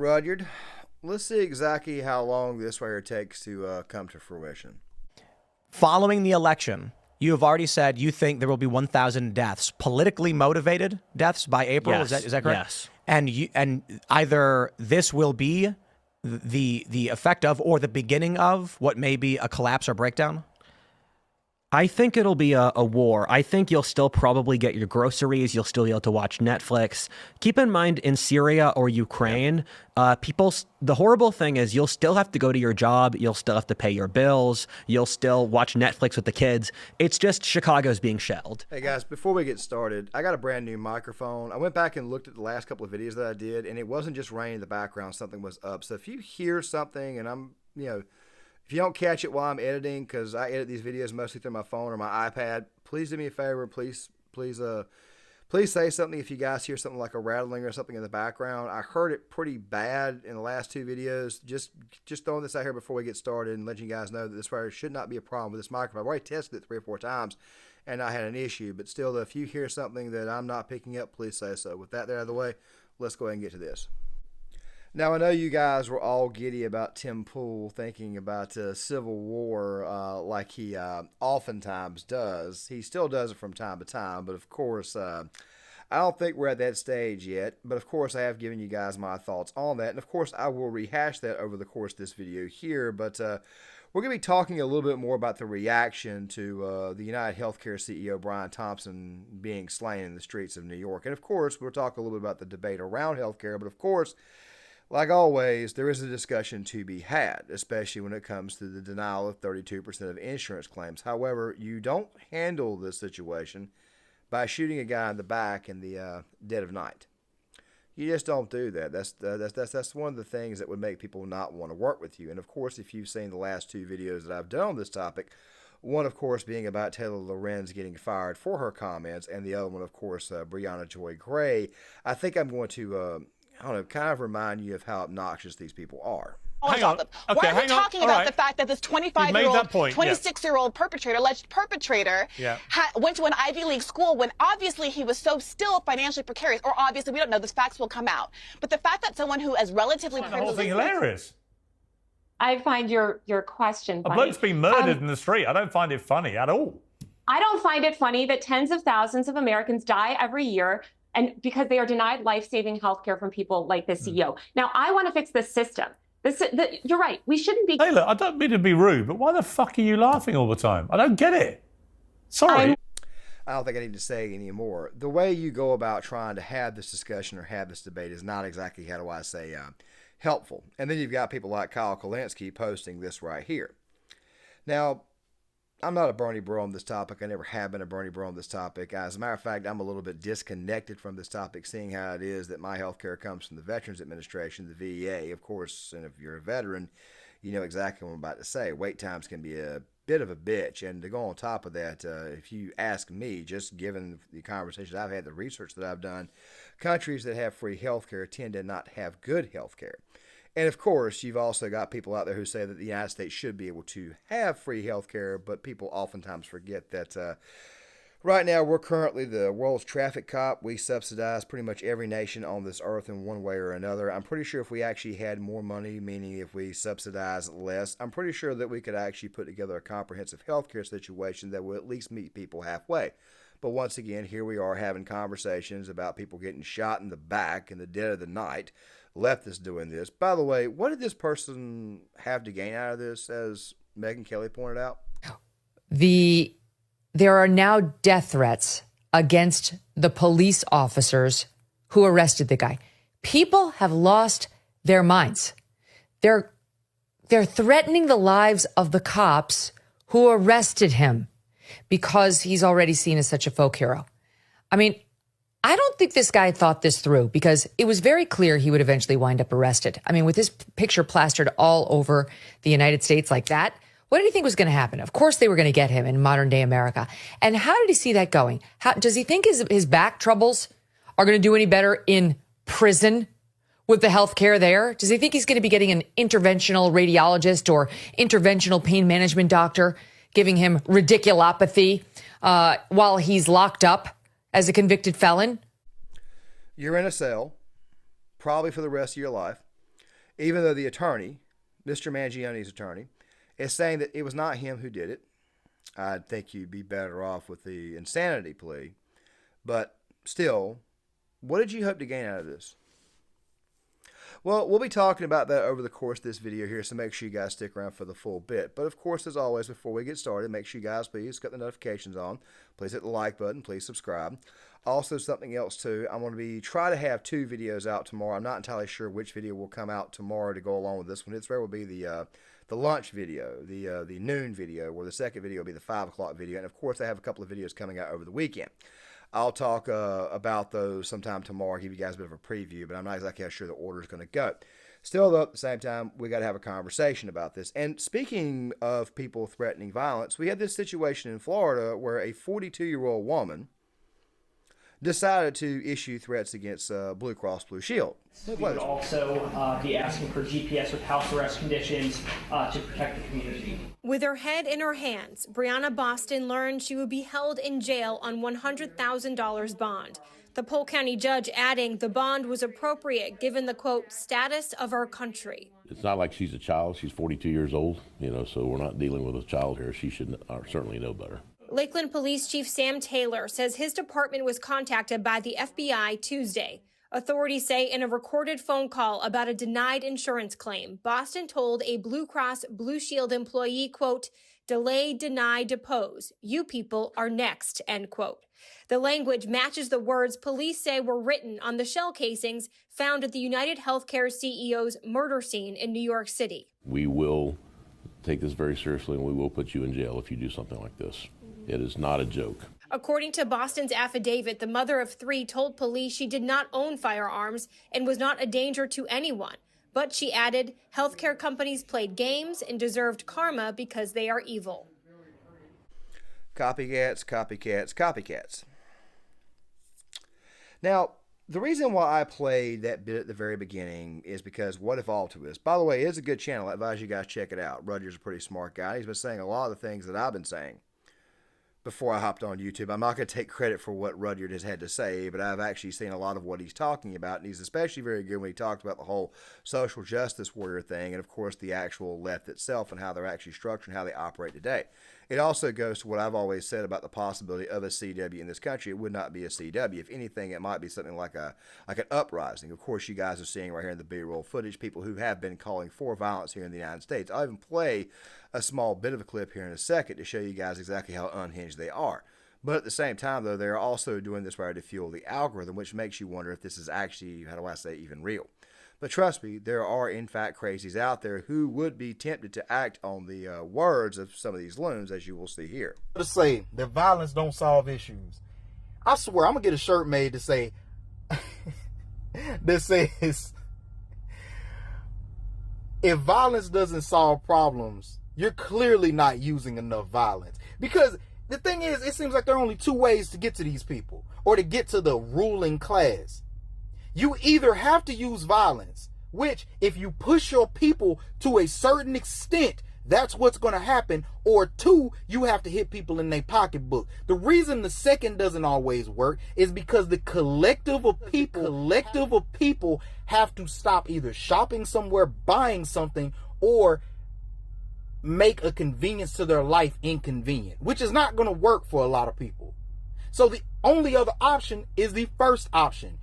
Rudyard, let's see exactly how long this right here takes to come to fruition. Following the election, you have already said you think there will be 1,000 deaths, politically motivated deaths by April. Yes. Is that correct? Yes. And either this will be the effect of or the beginning of what may be a collapse or breakdown? I think it'll be a war. I think you'll still probably get your groceries. You'll still be able to watch Netflix. Keep in mind, in Syria or Ukraine, the horrible thing is you'll still have to go to your job. You'll still have to pay your bills. You'll still watch Netflix with the kids. It's just Chicago's being shelled. Hey guys, before we get started, I got a brand new microphone. I went back and looked at the last couple of videos that I did, and it wasn't just raining in the background. Something was up. So if you hear something and if you don't catch it while I'm editing, because I edit these videos mostly through my phone or my iPad, please do me a favor. Please say something if you guys hear something like a rattling or something in the background. I heard it pretty bad in the last two videos. Just throwing this out here before we get started and letting you guys know that this right should not be a problem with this microphone. I've already tested it 3 or 4 times, and I had an issue. But still, if you hear something that I'm not picking up, please say so. With that there out of the way, let's go ahead and get to this. Now, I know you guys were all giddy about Tim Pool thinking about Civil War like he oftentimes does. He still does it from time to time, but of course, I don't think we're at that stage yet. But of course, I have given you guys my thoughts on that. And of course, I will rehash that over the course of this video here. But we're going to be talking a little bit more about the reaction to the United Healthcare CEO Brian Thompson being slain in the streets of New York. And of course, we'll talk a little bit about the debate around healthcare. But of course, like always, there is a discussion to be had, especially when it comes to the denial of 32% of insurance claims. However, you don't handle this situation by shooting a guy in the back in the dead of night. You just don't do that. That's one of the things that would make people not want to work with you. And of course, if you've seen the last 2 videos that I've done on this topic, one, of course, being about Taylor Lorenz getting fired for her comments, and the other one, of course, Breonna Joy Gray, I think I'm going to kind of remind you of how obnoxious these people are. Hang on. Why are we talking about the fact that this 25-year-old, 26-year-old perpetrator, alleged perpetrator, went to an Ivy League school when obviously he was so still financially precarious, or obviously we don't know, the facts will come out. But the fact that someone who is relatively the whole thing hilarious. I find your question funny. A bloke's been murdered in the street. I don't find it funny at all. I don't find it funny that tens of thousands of Americans die every year and because they are denied life-saving health care from people like the CEO. Now, I want to fix the system. You're right. We shouldn't be... Hey, look, I don't mean to be rude, but why the fuck are you laughing all the time? I don't get it. Sorry. I don't think I need to say any more. The way you go about trying to have this discussion or have this debate is not exactly, how do I say, helpful. And then you've got people like Kyle Kulinski posting this right here. Now, I'm not a Bernie bro on this topic. I never have been a Bernie bro on this topic. As a matter of fact, I'm a little bit disconnected from this topic, seeing how it is that my health care comes from the Veterans Administration, the VA, of course. And if you're a veteran, you know exactly what I'm about to say. Wait times can be a bit of a bitch. And to go on top of that, if you ask me, just given the conversations I've had, the research that I've done, countries that have free health care tend to not have good health care. And of course, you've also got people out there who say that the United States should be able to have free health care, but people oftentimes forget that right now we're currently the world's traffic cop. We subsidize pretty much every nation on this earth in one way or another. I'm pretty sure if we actually had more money, meaning if we subsidize less, I'm pretty sure that we could actually put together a comprehensive health care situation that will at least meet people halfway. But once again, here we are having conversations about people getting shot in the back in the dead of the night. Leftists doing this. By the way, what did this person have to gain out of this, as Megyn Kelly pointed out? There are now death threats against the police officers who arrested the guy. People have lost their minds. They're threatening the lives of the cops who arrested him because he's already seen as such a folk hero. I mean, I don't think this guy thought this through, because it was very clear he would eventually wind up arrested. I mean, with his picture plastered all over the United States like that, what did he think was going to happen? Of course they were going to get him in modern day America. And how did he see that going? Does he think his back troubles are going to do any better in prison with the health care there? Does he think he's going to be getting an interventional radiologist or interventional pain management doctor giving him radiculopathy while he's locked up as a convicted felon? You're in a cell, probably for the rest of your life. even though the attorney, Mr. Mangione's attorney, is saying that it was not him who did it. I think you'd be better off with the insanity plea. But still, what did you hope to gain out of this? Well, we'll be talking about that over the course of this video here, so make sure you guys stick around for the full bit. But of course, as always, before we get started, make sure you guys please cut the notifications on. Please hit the like button. Please subscribe. Also, something else too, I'm going to try to have 2 videos out tomorrow. I'm not entirely sure which video will come out tomorrow to go along with this one. It's where will be the lunch video, the noon video, where the second video will be the 5 o'clock video. And of course, I have a couple of videos coming out over the weekend. I'll talk about those sometime tomorrow, give you guys a bit of a preview, but I'm not exactly sure the order is going to go. Still, though, at the same time, we got to have a conversation about this. And speaking of people threatening violence, we had this situation in Florida where a 42-year-old woman decided to issue threats against Blue Cross Blue Shield. We would also be asking for GPS with house arrest conditions to protect the community. With her head in her hands, Brianna Boston learned she would be held in jail on $100,000 bond. The Polk County judge adding the bond was appropriate given the, quote, status of our country. It's not like she's a child. She's 42 years old, so we're not dealing with a child here. She should certainly know better. Lakeland Police Chief Sam Taylor says his department was contacted by the FBI Tuesday. Authorities say in a recorded phone call about a denied insurance claim, Boston told a Blue Cross Blue Shield employee, quote, delay, deny, depose. You people are next, end quote. The language matches the words police say were written on the shell casings found at the United Healthcare CEO's murder scene in New York City. We will take this very seriously, and we will put you in jail if you do something like this. It is not a joke. According to Boston's affidavit, the mother of 3 told police she did not own firearms and was not a danger to anyone. But she added, healthcare companies played games and deserved karma because they are evil. Copycats, copycats, copycats. Now, the reason why I played that bit at the very beginning is because Whatifalthist, by the way, is a good channel. I advise you guys check it out. Rudyard's a pretty smart guy. He's been saying a lot of the things that I've been saying before I hopped on YouTube. I'm not going to take credit for what Rudyard has had to say, but I've actually seen a lot of what he's talking about, and he's especially very good when he talked about the whole social justice warrior thing, and of course the actual left itself and how they're actually structured and how they operate today. It also goes to what I've always said about the possibility of a CW in this country. It would not be a CW. If anything, it might be something like an uprising. Of course, you guys are seeing right here in the B-roll footage people who have been calling for violence here in the United States. I'll even play a small bit of a clip here in a second to show you guys exactly how unhinged they are. But at the same time, though, they're also doing this right to fuel the algorithm, which makes you wonder if this is actually, how do I say, even real. But trust me, there are in fact crazies out there who would be tempted to act on the words of some of these loons, as you will see here. To say that violence don't solve issues. I swear, I'm gonna get a shirt made to say, that says, if violence doesn't solve problems, you're clearly not using enough violence. Because the thing is, it seems like there are only 2 ways to get to these people, or to get to the ruling class. You either have to use violence, which if you push your people to a certain extent, that's what's going to happen, or 2, you have to hit people in their pocketbook. The reason the second doesn't always work is because the collective of people have to stop either shopping somewhere, buying something, or make a convenience to their life inconvenient, which is not going to work for a lot of people. So the only other option is the first option.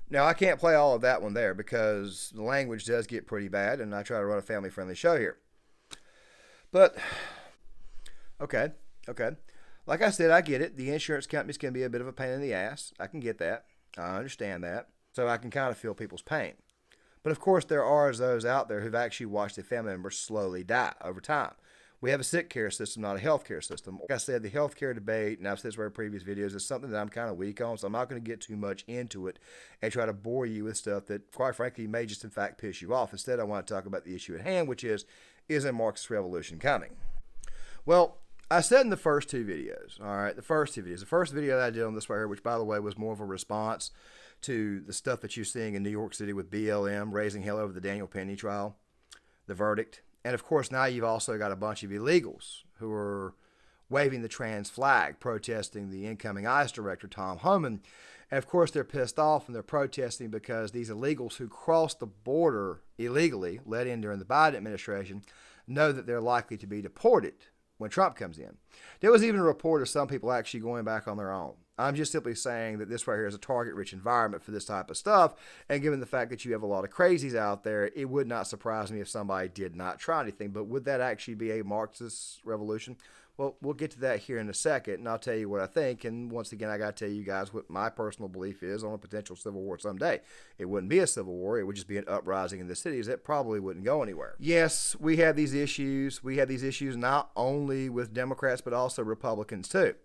Now, I can't play all of that one there because the language does get pretty bad, and I try to run a family-friendly show here. But, okay. Like I said, I get it. The insurance companies can be a bit of a pain in the ass. I can get that. I understand that. So I can kind of feel people's pain. But, of course, there are those out there who've actually watched their family members slowly die over time. We have a sick care system, not a health care system. Like I said, the health care debate, and I've said this in previous videos, is something that I'm kind of weak on, so I'm not going to get too much into it and try to bore you with stuff that, quite frankly, may just in fact piss you off. Instead, I want to talk about the issue at hand, which is a Marxist Revolution coming? Well, I said in the first 2 videos, all right, the first video that I did on this right here, which, by the way, was more of a response to the stuff that you're seeing in New York City with BLM raising hell over the Daniel Penny trial, the verdict. And, of course, now you've also got a bunch of illegals who are waving the trans flag, protesting the incoming ICE director, Tom Homan. And of course, they're pissed off and they're protesting because these illegals who crossed the border illegally, let in during the Biden administration, know that they're likely to be deported when Trump comes in. There was even a report of some people actually going back on their own. I'm just simply saying that this right here is a target-rich environment for this type of stuff, and given the fact that you have a lot of crazies out there, it would not surprise me if somebody did not try anything. But would that actually be a Marxist revolution? Well, we'll get to that here in a second, and I'll tell you what I think. And once again, I got to tell you guys what my personal belief is on a potential civil war someday. It wouldn't be a civil war. It would just be an uprising in the cities that probably wouldn't go anywhere. Yes, we have these issues. We have these issues not only with Democrats, but also Republicans too.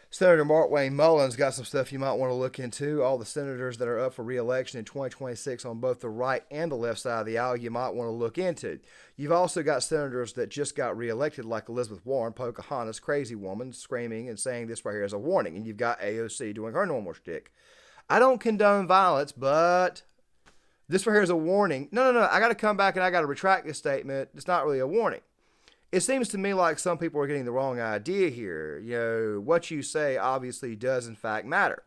Senator Mark Wayne Mullins got some stuff you might want to look into. All the senators that are up for re-election in 2026 on both the right and the left side of the aisle you might want to look into. You've also got senators that just got re-elected like Elizabeth Warren, Pocahontas, crazy woman, screaming and saying this right here as a warning. And you've got AOC doing her normal shtick. I don't condone violence, but this right here is a warning. No, I got to come back and I got to retract this statement. It's not really a warning. It seems to me like some people are getting the wrong idea here. You know, what you say obviously does in fact matter,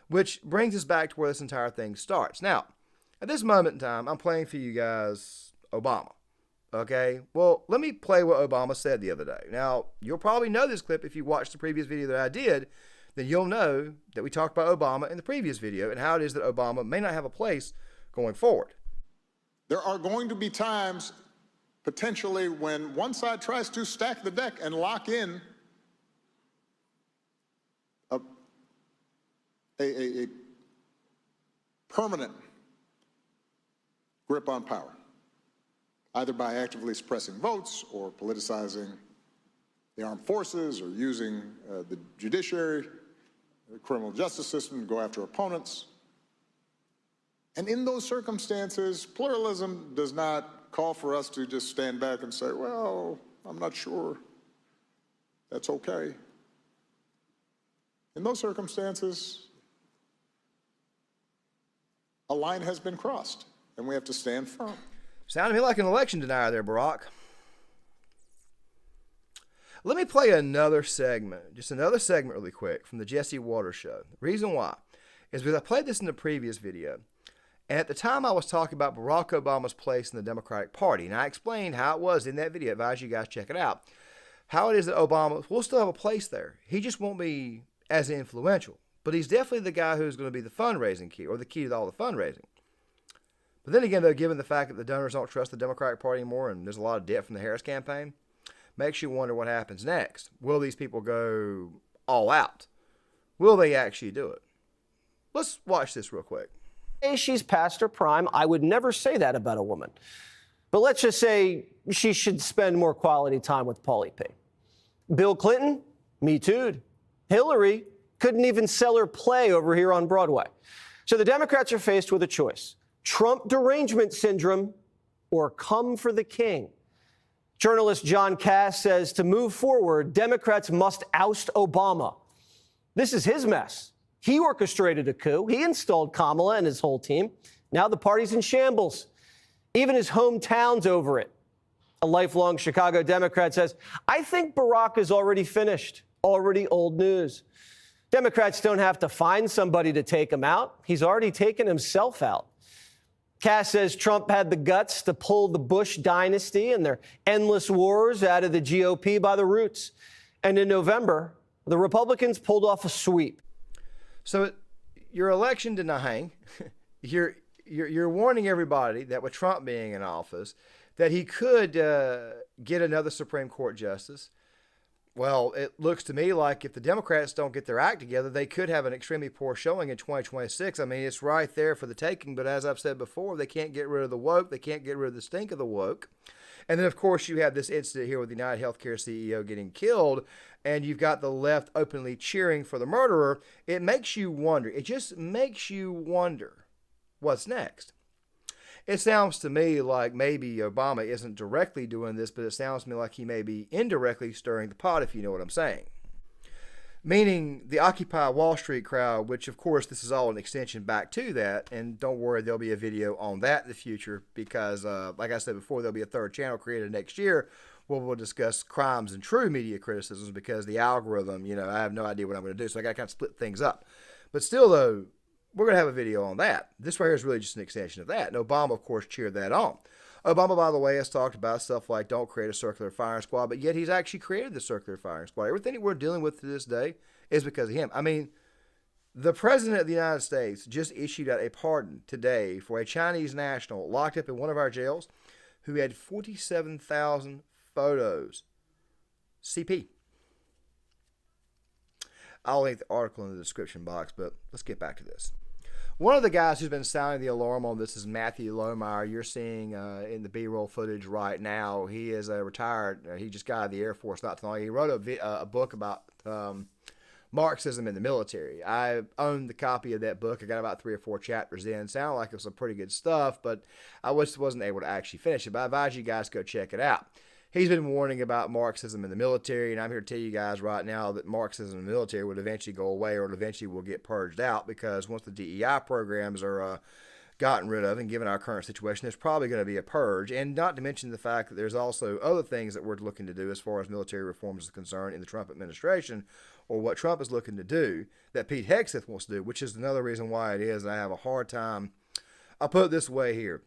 which brings us back to where this entire thing starts. Now, at this moment in time, I'm playing for you guys Obama. Okay? Well, let me play what Obama said the other day. Now, you'll probably know this clip if you watched the previous video that I did. Then you'll know that we talked about Obama in the previous video and how it is that Obama may not have a place going forward. There are going to be times potentially when one side tries to stack the deck and lock in a permanent grip on power, either by actively suppressing votes or politicizing the armed forces or using the judiciary, the criminal justice system to go after opponents. And in those circumstances, pluralism does not call for us to just stand back and say, well, I'm not sure. That's okay. In those circumstances, a line has been crossed, and we have to stand firm. Sounded to me like an election denier there, Barack. Let me play another segment, just another segment really quick from the Jesse Waters show. The reason why is because I played this in the previous video. And at the time, I was talking about Barack Obama's place in the Democratic Party. And I explained how it was in that video. I advise you guys check it out. How it is that Obama will still have a place there. He just won't be as influential. But he's definitely the guy who's going to be the fundraising key, or the key to all the fundraising. But then again, though, given the fact that the donors don't trust the Democratic Party anymore and there's a lot of debt from the Harris campaign, makes you wonder what happens next. Will these people go all out? Will they actually do it? Let's watch this real quick. She's past her prime. I would never say that about a woman. But let's just say she should spend more quality time with Paulie P. Bill Clinton, me too. Hillary couldn't even sell her play over here on Broadway. So the Democrats are faced with a choice: Trump derangement syndrome or come for the king. Journalist John Cass says to move forward, Democrats must oust Obama. This is his mess. He orchestrated a coup. He installed Kamala and his whole team. Now the party's in shambles. Even his hometown's over it. A lifelong Chicago Democrat says, I think Barack is already finished, already old news. Democrats don't have to find somebody to take him out. He's already taken himself out. Cass says Trump had the guts to pull the Bush dynasty and their endless wars out of the GOP by the roots. And in November, the Republicans pulled off a sweep. So you're election denying, you're warning everybody that with Trump being in office, that he could get another Supreme Court justice. Well, it looks to me like if the Democrats don't get their act together, they could have an extremely poor showing in 2026. I mean, it's right there for the taking, but as I've said before, they can't get rid of the woke. They can't get rid of the stink of the woke. And then, of course, you have this incident here with the United Healthcare CEO getting killed, and you've got the left openly cheering for the murderer. It makes you wonder. It just makes you wonder what's next. It sounds to me like maybe Obama isn't directly doing this, but it sounds to me like he may be indirectly stirring the pot, if you know what I'm saying. Meaning the Occupy Wall Street crowd, which, of course, this is all an extension back to that. And don't worry, there'll be a video on that in the future because, like I said before, there'll be a third channel created next year where we'll discuss crimes and true media criticisms, because the algorithm, I have no idea what I'm going to do, so I got to kind of split things up. But still, though, we're going to have a video on that. This right here is really just an extension of that. And Obama, of course, cheered that on. Obama, by the way, has talked about stuff like don't create a circular firing squad, but yet he's actually created the circular firing squad. Everything that we're dealing with to this day is because of him. I mean, the President of the United States just issued out a pardon today for a Chinese national locked up in one of our jails who had 47,000 photos. CP. I'll link the article in the description box, but let's get back to this. One of the guys who's been sounding the alarm on this is Matthew Lohmeyer. You're seeing in the B-roll footage right now. He is a retired, he just got out of the Air Force not too long. He wrote a book about Marxism in the military. I owned the copy of that book. I got about 3 or 4 chapters in. Sounded like it was some pretty good stuff, but I wasn't able to actually finish it. But I advise you guys to go check it out. He's been warning about Marxism in the military, and I'm here to tell you guys right now that Marxism in the military would eventually go away, or it eventually will get purged out, because once the DEI programs are gotten rid of, and given our current situation, there's probably going to be a purge. And not to mention the fact that there's also other things that we're looking to do as far as military reforms is concerned in the Trump administration, or what Trump is looking to do, that Pete Hegseth wants to do, which is another reason why it is that I have a hard time. I'll put it this way here.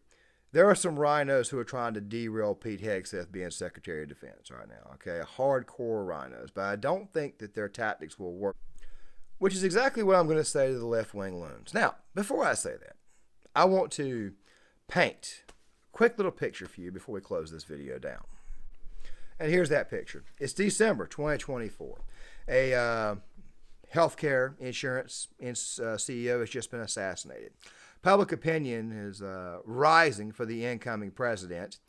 There are some rhinos who are trying to derail Pete Hegseth being Secretary of Defense right now, okay? Hardcore rhinos. But I don't think that their tactics will work, which is exactly what I'm going to say to the left-wing loons. Now, before I say that, I want to paint a quick little picture for you before we close this video down. And here's that picture. It's December 2024. A healthcare insurance CEO has just been assassinated. Public opinion is rising for the incoming president.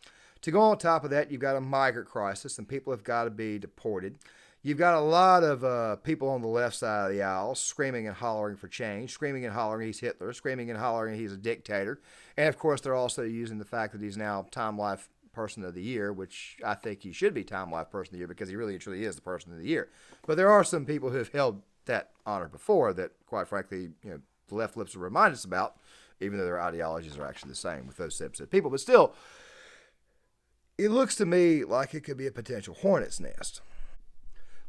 To go on top of that, you've got a migrant crisis, and people have got to be deported. You've got a lot of people on the left side of the aisle screaming and hollering for change, screaming and hollering he's Hitler, screaming and hollering he's a dictator. And, of course, they're also using the fact that he's now Time Life Person of the Year, which I think he should be Time Life Person of the Year, because he really and truly is the Person of the Year. But there are some people who have held that honor before that, quite frankly, the left lips will remind us about, even though their ideologies are actually the same with those types of people. But still, it looks to me like it could be a potential hornet's nest.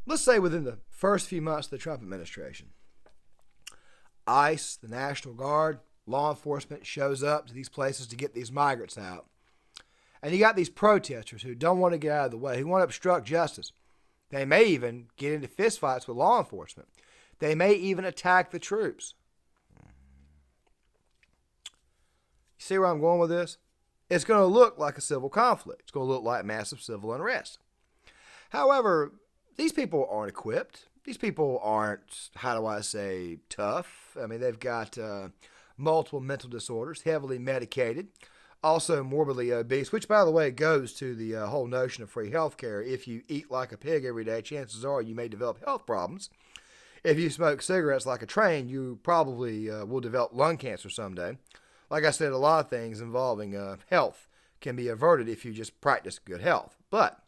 Let's say within the first few months of the Trump administration, ICE, the National Guard, law enforcement shows up to these places to get these migrants out. And you got these protesters who don't want to get out of the way, who want to obstruct justice. They may even get into fistfights with law enforcement. They may even attack the troops. You see where I'm going with this? It's going to look like a civil conflict. It's going to look like massive civil unrest. However, these people aren't equipped. These people aren't, tough. I mean, they've got multiple mental disorders, heavily medicated, also morbidly obese, which, by the way, goes to the whole notion of free health care. If you eat like a pig every day, chances are you may develop health problems. If you smoke cigarettes like a train, you probably will develop lung cancer someday. Like I said, a lot of things involving health can be averted if you just practice good health. But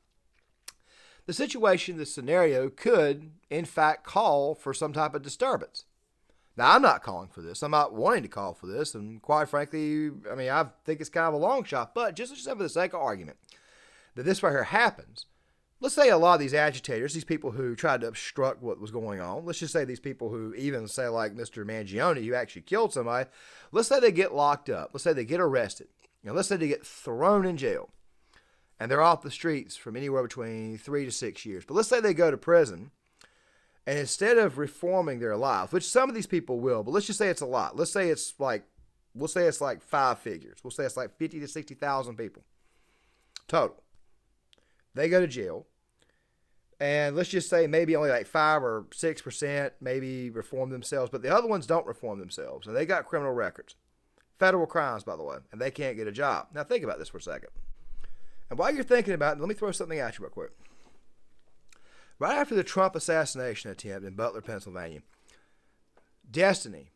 the situation, the scenario could, in fact, call for some type of disturbance. Now, I'm not calling for this. I'm not wanting to call for this. And quite frankly, I think it's kind of a long shot. But just for the sake of argument, that this right here happens. Let's say a lot of these agitators, these people who tried to obstruct what was going on, let's just say these people who even say like Mr. Mangione, who actually killed somebody, let's say they get locked up. Let's say they get arrested. Let's say they get thrown in jail. And they're off the streets from anywhere between 3 to 6 years. But let's say they go to prison, and instead of reforming their lives, which some of these people will, but let's just say it's a lot. Let's say it's like 5 figures. We'll say it's like 50 to 60,000 people total. They go to jail. And let's just say maybe only like 5 or 6% maybe reform themselves, but the other ones don't reform themselves, and they got criminal records. Federal crimes, by the way, and they can't get a job. Now think about this for a second. And while you're thinking about it, let me throw something at you real quick. Right after the Trump assassination attempt in Butler, Pennsylvania, Destiny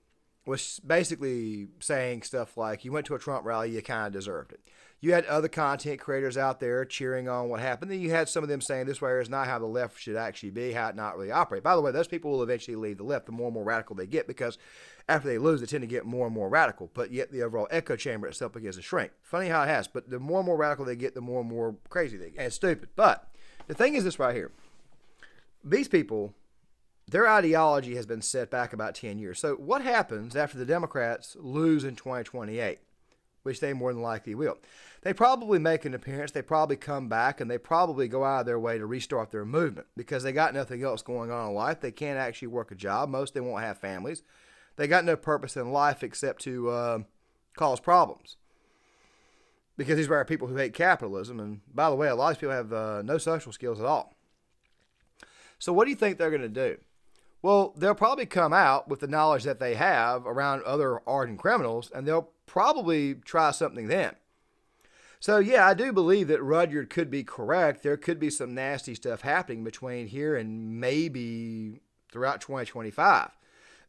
was basically saying stuff like, you went to a Trump rally, you kind of deserved it. You had other content creators out there cheering on what happened. Then you had some of them saying this way is not how the left should actually be, how it not really operate. By the way, those people will eventually leave the left the more and more radical they get, because after they lose, they tend to get more and more radical. But yet the overall echo chamber itself begins to shrink. Funny how it has, but the more and more radical they get, the more and more crazy they get. And it's stupid. But The thing is this right here. These people, their ideology has been set back about 10 years. So what happens after the Democrats lose in 2028, which they more than likely will? They probably make an appearance, they probably come back, and they probably go out of their way to restart their movement because they got nothing else going on in life. They can't actually work a job. Most of them won't have families. They got no purpose in life except to cause problems. Because these are people who hate capitalism. And by the way, a lot of people have no social skills at all. So what do you think they're going to do? Well, they'll probably come out with the knowledge that they have around other ardent criminals, and they'll probably try something then. So, yeah, I do believe that Rudyard could be correct. There could be some nasty stuff happening between here and maybe throughout 2025,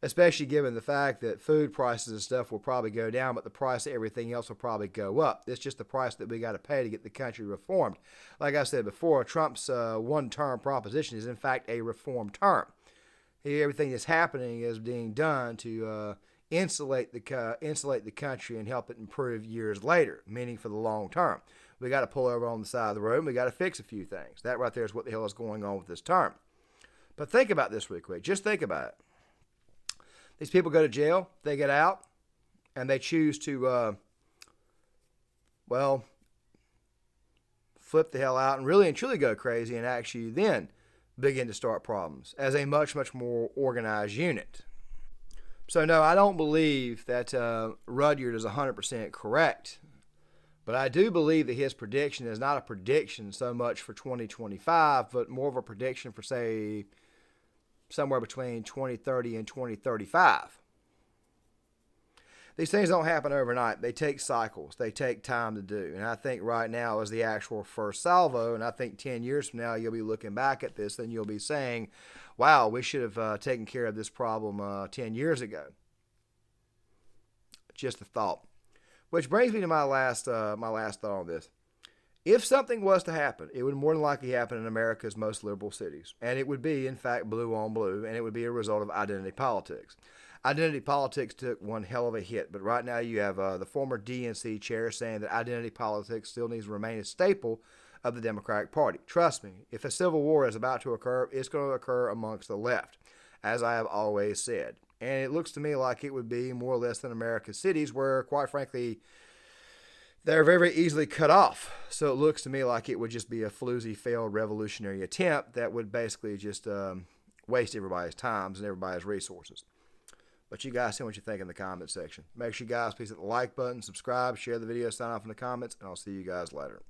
especially given the fact that food prices and stuff will probably go down, but the price of everything else will probably go up. It's just the price that we got to pay to get the country reformed. Like I said before, Trump's one-term proposition is, in fact, a reform term. Everything that's happening is being done to insulate the country and help it improve years later, meaning for the long term. We got to pull over on the side of the road and we got to fix a few things. That right there is what the hell is going on with this term. But think about this real quick. Just think about it. These people go to jail, they get out, and they choose to, flip the hell out and really and truly go crazy and actually then begin to start problems as a much, much more organized unit. So, no, I don't believe that Rudyard is 100% correct. But I do believe that his prediction is not a prediction so much for 2025, but more of a prediction for, say, somewhere between 2030 and 2035. These things don't happen overnight. They take cycles. They take time to do. And I think right now is the actual first salvo. And I think 10 years from now, you'll be looking back at this and you'll be saying, wow, we should have taken care of this problem 10 years ago. Just a thought. Which brings me to my last thought on this. If something was to happen, it would more than likely happen in America's most liberal cities. And it would be, in fact, blue on blue. And it would be a result of identity politics. Identity politics took one hell of a hit, but right now you have the former DNC chair saying that identity politics still needs to remain a staple of the Democratic Party. Trust me, if a civil war is about to occur, it's going to occur amongst the left, as I have always said. And it looks to me like it would be more or less in America's cities where, quite frankly, they're very easily cut off. So it looks to me like it would just be a floozy, failed revolutionary attempt that would basically just waste everybody's time and everybody's resources. But you guys see what you think in the comment section. Make sure you guys please hit the like button, subscribe, share the video, sign off in the comments, and I'll see you guys later.